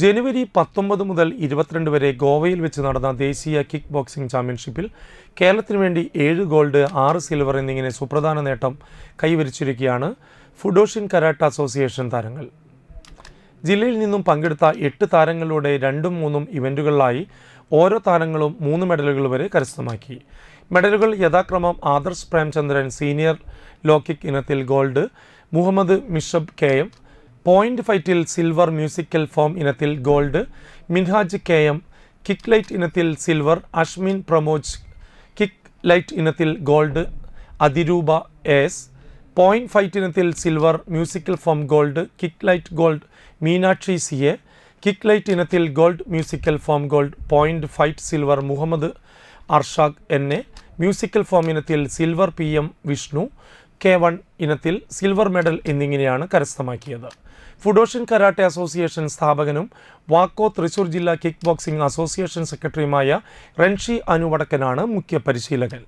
ജനുവരി 19 മുതൽ 22 വരെ ഗോവയിൽ വെച്ച് നടന്ന ദേശീയ കിക്ക് ബോക്സിംഗ് ചാമ്പ്യൻഷിപ്പിൽ കേരളത്തിന് വേണ്ടി 7 ഗോൾഡ് 6 സിൽവർ എന്നിങ്ങനെ സുപ്രധാന നേട്ടം കൈവരിച്ചിരിക്കുകയാണ് ഫുഡോഷിൻ കരാട്ടെ അസോസിയേഷൻ താരങ്ങൾ. ജില്ലയിൽ നിന്നും പങ്കെടുത്ത 8 താരങ്ങളുടെ 2ഉം 3ഉം ഇവൻറ്റുകളിലായി ഓരോ താരങ്ങളും 3 മെഡലുകൾ വരെ കരസ്ഥമാക്കി. മെഡലുകൾ യഥാക്രമം Adarsh Premchandran senior low kick ഇനത്തിൽ gold, Muhammad Mishab KM point ഫൈറ്റിൽ സിൽവർ, മ്യൂസിക്കൽ ഫോം ഇനത്തിൽ gold Minhaj KM, kick light ഇനത്തിൽ silver Ashmin Pramoj, kick light ഇനത്തിൽ gold Athirupa AS, point fight ഇനത്തിൽ silver, musical form gold, kick light gold Meenakshi CA, kick light ഇനത്തിൽ gold, musical form gold, point fight silver Muhammad Arshaq NA, musical form ഇനത്തിൽ silver PM Vishnu, K1 ഇനത്തിൽ silver medal എന്നിങ്ങനെയാണ് കരസ്ഥമാക്കിയത്. ഫുഡോഷിൻ karate association സ്ഥാപകനും വാക്കോ Thrissur ജില്ലാ kick boxing association സെക്രട്ടറിയുമായ Renshi അനുവടക്കനാണ് മുഖ്യ പരിശീലകൻ.